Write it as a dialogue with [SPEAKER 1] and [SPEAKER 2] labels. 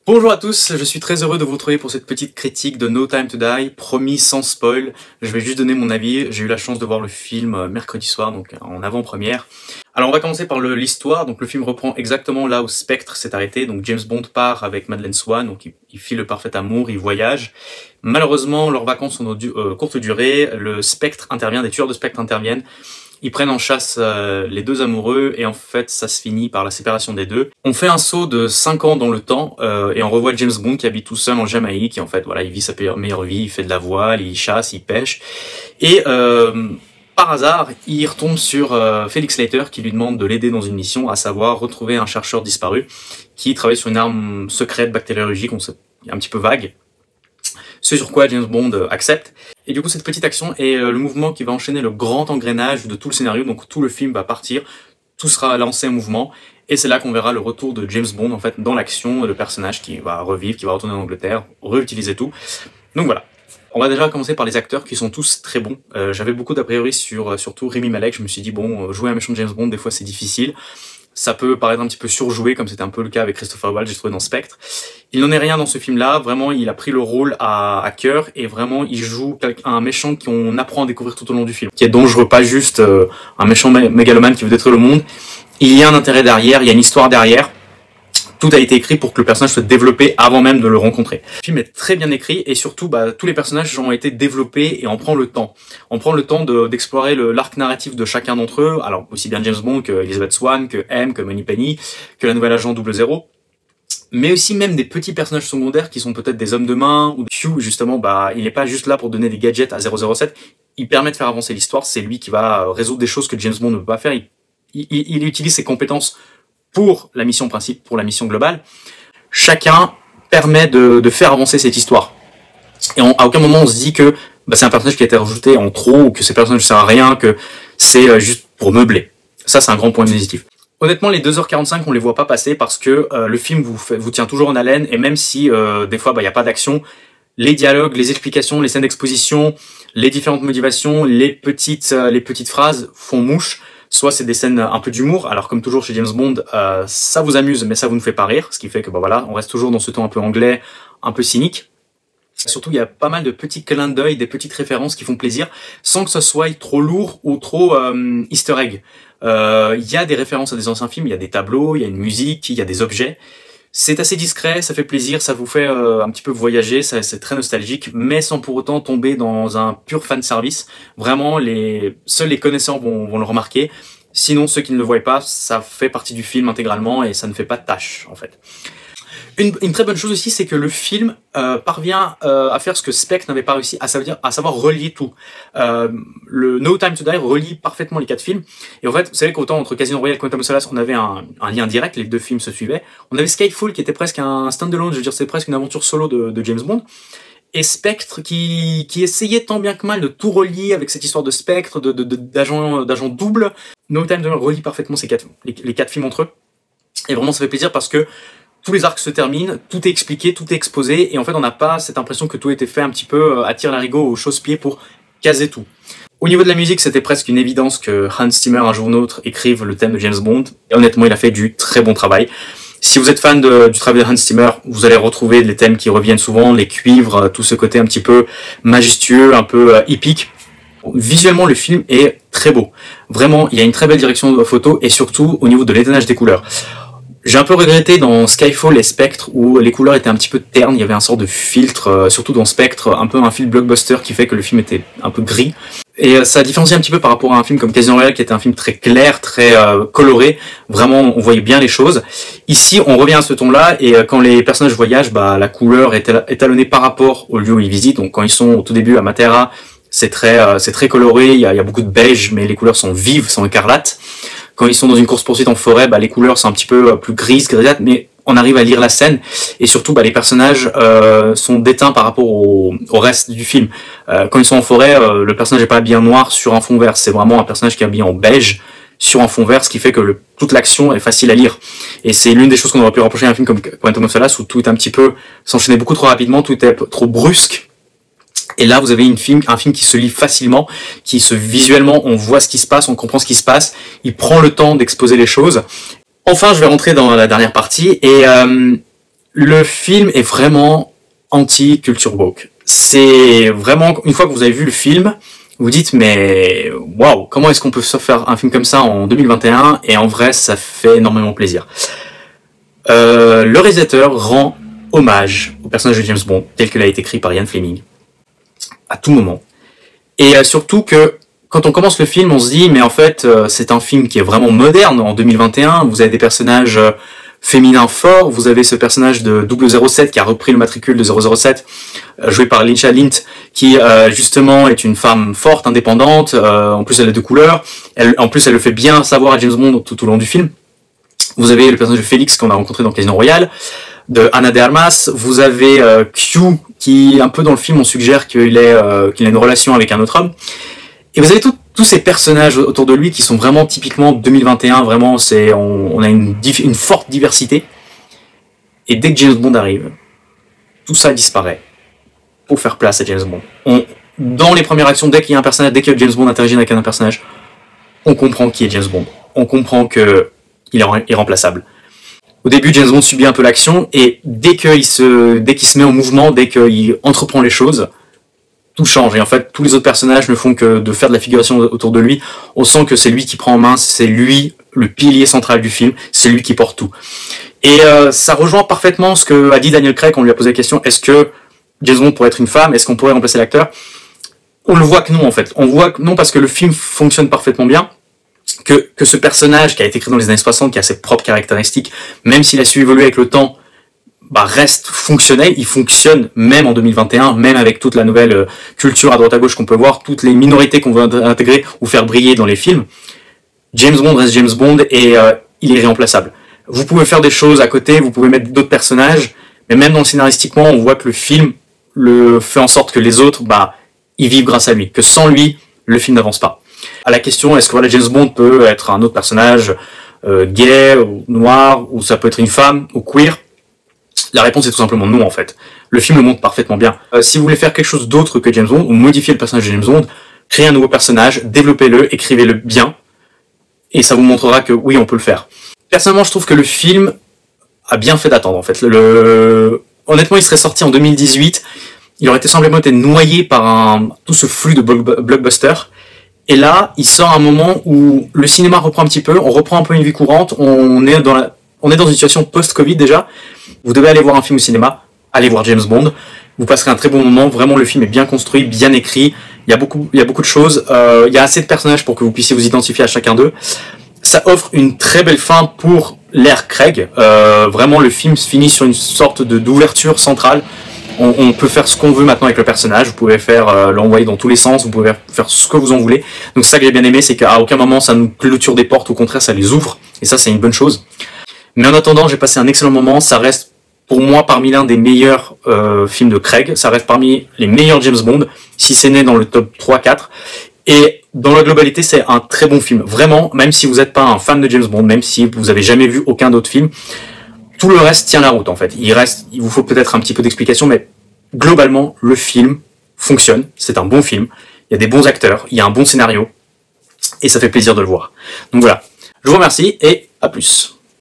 [SPEAKER 1] Bonjour à tous, je suis très heureux de vous retrouver pour cette petite critique de No Time to Die, promis sans spoil. Je vais juste donner mon avis, j'ai eu la chance de voir le film mercredi soir, donc en avant-première. Alors on va commencer par l'histoire, donc le film reprend exactement là où Spectre s'est arrêté, donc James Bond part avec Madeleine Swann, donc il fit le parfait amour, il voyage. Malheureusement, leurs vacances sont de courte durée, le Spectre intervient, des tueurs de Spectre interviennent. Ils prennent en chasse les deux amoureux et en fait ça se finit par la séparation des deux. On fait un saut de 5 ans dans le temps et on revoit James Bond qui habite tout seul en Jamaïque et en fait voilà, il vit sa meilleure vie, il fait de la voile, il chasse, il pêche et par hasard il retombe sur Felix Leiter qui lui demande de l'aider dans une mission, à savoir retrouver un chercheur disparu qui travaille sur une arme secrète bactériologique, on sait, un petit peu vague. Ce sur quoi James Bond accepte. Et du coup, cette petite action est le mouvement qui va enchaîner le grand engrenage de tout le scénario. Donc tout le film va partir, tout sera lancé en mouvement. Et c'est là qu'on verra le retour de James Bond, en fait, dans l'action, le personnage qui va revivre, qui va retourner en Angleterre, réutiliser tout. Donc voilà. On va déjà commencer par les acteurs qui sont tous très bons. J'avais beaucoup d'a priori sur surtout Rami Malek. Je me suis dit, bon, jouer un méchant de James Bond, des fois c'est difficile. Ça peut paraître un petit peu surjoué, comme c'était un peu le cas avec Christopher Waltz, j'ai trouvé dans Spectre. Il n'en est rien dans ce film-là, vraiment il a pris le rôle à cœur, et vraiment il joue un méchant qu'on apprend à découvrir tout au long du film, qui est dangereux, pas juste un méchant mégalomane qui veut détruire le monde. Il y a un intérêt derrière, il y a une histoire derrière. Tout a été écrit pour que le personnage soit développé avant même de le rencontrer. Le film est très bien écrit et surtout tous les personnages ont été développés et on prend le temps. On prend le temps d'explorer l'arc narratif de chacun d'entre eux, alors aussi bien James Bond que Elizabeth Swann, que M, que Moneypenny, que la nouvelle agent 00. Mais aussi même des petits personnages secondaires qui sont peut-être des hommes de main, ou Q justement, il n'est pas juste là pour donner des gadgets à 007, il permet de faire avancer l'histoire, c'est lui qui va résoudre des choses que James Bond ne peut pas faire, il utilise ses compétences pour la mission principe, pour la mission globale. Chacun permet de faire avancer cette histoire. Et à aucun moment on se dit que c'est un personnage qui a été rajouté en trop, ou que ces personnages ne servent à rien, que c'est juste pour meubler. Ça c'est un grand point positif. Honnêtement, les 2h45, on les voit pas passer parce que le film vous tient toujours en haleine, et même si des fois il n'y a pas d'action, les dialogues, les explications, les scènes d'exposition, les différentes motivations, les petites phrases font mouche. Soit c'est des scènes un peu d'humour, alors comme toujours chez James Bond, ça vous amuse mais ça vous ne fait pas rire, ce qui fait que voilà, on reste toujours dans ce ton un peu anglais, un peu cynique. Surtout il y a pas mal de petits clins d'œil, des petites références qui font plaisir, sans que ce soit trop lourd ou trop easter egg. Il y a des références à des anciens films, il y a des tableaux, il y a une musique, il y a des objets. C'est assez discret, ça fait plaisir, ça vous fait un petit peu voyager, c'est très nostalgique, mais sans pour autant tomber dans un pur fan service. Vraiment, seuls les connaisseurs vont le remarquer. Sinon, ceux qui ne le voient pas, ça fait partie du film intégralement et ça ne fait pas de tâche, en fait. Une très bonne chose aussi, c'est que le film parvient à faire ce que Spectre n'avait pas réussi, à savoir relier tout. Le No Time to Die relie parfaitement les 4 films. Et en fait, vous savez qu'autant entre Casino Royale et Quantum of Solace, on avait un lien direct, les 2 films se suivaient. On avait Skyfall qui était presque un stand-alone, je veux dire, c'est presque une aventure solo de James Bond. Et Spectre qui essayait tant bien que mal de tout relier avec cette histoire de Spectre, d'agent double. No Time to Die relie parfaitement les 4 films entre eux. Et vraiment, ça fait plaisir parce que tous les arcs se terminent, tout est expliqué, tout est exposé, et en fait on n'a pas cette impression que tout était fait un petit peu à tire-larigot ou au chausse-pied pour caser tout. Au niveau de la musique, c'était presque une évidence que Hans Zimmer un jour ou l'autre écrive le thème de James Bond, et honnêtement il a fait du très bon travail. Si vous êtes fan du travail de Hans Zimmer, vous allez retrouver les thèmes qui reviennent souvent, les cuivres, tout ce côté un petit peu majestueux, un peu hippique. Visuellement, le film est très beau. Vraiment, il y a une très belle direction de photo, et surtout au niveau de l'étonnage des couleurs. J'ai un peu regretté dans Skyfall et Spectre où les couleurs étaient un petit peu ternes, il y avait un sort de filtre, surtout dans Spectre, un peu un filtre blockbuster qui fait que le film était un peu gris. Et ça différencie un petit peu par rapport à un film comme Casino Royale qui était un film très clair, très coloré, vraiment on voyait bien les choses. Ici on revient à ce ton-là et quand les personnages voyagent, la couleur est étalonnée par rapport au lieu où ils visitent. Donc quand ils sont au tout début à Matera, c'est très coloré, il y a beaucoup de beige mais les couleurs sont vives, sont écarlates. Quand ils sont dans une course-poursuite en forêt, les couleurs sont un petit peu plus grises, grisâtres, mais on arrive à lire la scène, et surtout les personnages sont déteints par rapport au reste du film. Quand ils sont en forêt, le personnage n'est pas habillé en noir sur un fond vert, c'est vraiment un personnage qui est habillé en beige sur un fond vert, ce qui fait que toute l'action est facile à lire. Et c'est l'une des choses qu'on aurait pu reprocher à un film comme Quantum of Solace, où tout est un petit peu, s'enchaînait beaucoup trop rapidement, tout est trop brusque. Et là, vous avez un film qui se lit facilement, visuellement, on voit ce qui se passe, on comprend ce qui se passe, il prend le temps d'exposer les choses. Enfin, je vais rentrer dans la dernière partie, et Le film est vraiment anti-culture woke. C'est vraiment, une fois que vous avez vu le film, vous dites mais waouh, comment est-ce qu'on peut se faire un film comme ça en 2021? Et en vrai, ça fait énormément plaisir. Le réalisateur rend hommage au personnage de James Bond tel qu'il a été écrit par Ian Fleming à tout moment. Et surtout que quand on commence le film, on se dit mais en fait c'est un film qui est vraiment moderne en 2021. Vous avez des personnages féminins forts, vous avez ce personnage de 007 qui a repris le matricule de 007, joué par Lyncha Lint, qui justement est une femme forte, indépendante, en plus elle est de couleur, en plus elle le fait bien savoir à James Bond tout au long du film. Vous avez le personnage de Félix qu'on a rencontré dans Casino Royale, de Ana de Armas, vous avez Q qui, un peu dans le film, on suggère qu'il a une relation avec un autre homme. Et vous avez tous ces personnages autour de lui qui sont vraiment typiquement 2021, vraiment, on a une forte diversité. Et dès que James Bond arrive, tout ça disparaît pour faire place à James Bond. Dans les premières actions, dès qu'il y a un personnage, dès que James Bond interagit avec un personnage, on comprend qui est James Bond. On comprend qu'il est irremplaçable. Au début, James Bond subit un peu l'action, et dès qu'il se met en mouvement, dès qu'il entreprend les choses, tout change. Et en fait, tous les autres personnages ne font que de faire de la figuration autour de lui. On sent que c'est lui qui prend en main, c'est lui le pilier central du film, c'est lui qui porte tout. Et ça rejoint parfaitement ce que a dit Daniel Craig, on lui a posé la question, est-ce que James Bond pourrait être une femme, est-ce qu'on pourrait remplacer l'acteur? On le voit que non, en fait. On voit que non, parce que le film fonctionne parfaitement bien, que ce personnage qui a été créé dans les années 60, qui a ses propres caractéristiques, même s'il a su évoluer avec le temps, reste fonctionnel, il fonctionne même en 2021, même avec toute la nouvelle culture à droite à gauche qu'on peut voir, toutes les minorités qu'on veut intégrer ou faire briller dans les films. James Bond reste James Bond et il est irremplaçable. Vous pouvez faire des choses à côté, vous pouvez mettre d'autres personnages, mais même dans scénaristiquement, on voit que le film fait en sorte que les autres, ils vivent grâce à lui, que sans lui, le film n'avance pas. À la question, est-ce que James Bond peut être un autre personnage gay, ou noir, ou ça peut être une femme, ou queer? La réponse est tout simplement non, en fait. Le film le montre parfaitement bien. Si vous voulez faire quelque chose d'autre que James Bond, ou modifier le personnage de James Bond, créez un nouveau personnage, développez-le, écrivez-le bien, et ça vous montrera que oui, on peut le faire. Personnellement, je trouve que le film a bien fait d'attendre, en fait. Honnêtement, il serait sorti en 2018, il aurait simplement été noyé par tout ce flux de blockbusters. Et là, il sort à un moment où le cinéma reprend un petit peu, on reprend un peu une vie courante, on est dans une situation post-Covid déjà. Vous devez aller voir un film au cinéma, allez voir James Bond, vous passerez un très bon moment, vraiment le film est bien construit, bien écrit, il y a beaucoup de choses, il y a assez de personnages pour que vous puissiez vous identifier à chacun d'eux. Ça offre une très belle fin pour l'ère Craig, vraiment le film se finit sur une sorte d'ouverture centrale. On peut faire ce qu'on veut maintenant avec le personnage, vous pouvez l'envoyer dans tous les sens, vous pouvez faire ce que vous en voulez. Donc ça que j'ai bien aimé, c'est qu'à aucun moment ça nous clôture des portes, au contraire ça les ouvre, et ça c'est une bonne chose. Mais en attendant, j'ai passé un excellent moment, ça reste pour moi parmi l'un des meilleurs films de Craig, ça reste parmi les meilleurs James Bond, si c'est né dans le top 3-4, et dans la globalité c'est un très bon film, vraiment, même si vous n'êtes pas un fan de James Bond, même si vous n'avez jamais vu aucun autre film, tout le reste tient la route en fait. Il vous faut peut-être un petit peu d'explication, mais globalement, le film fonctionne, c'est un bon film, il y a des bons acteurs, il y a un bon scénario, et ça fait plaisir de le voir. Donc voilà, je vous remercie et à plus.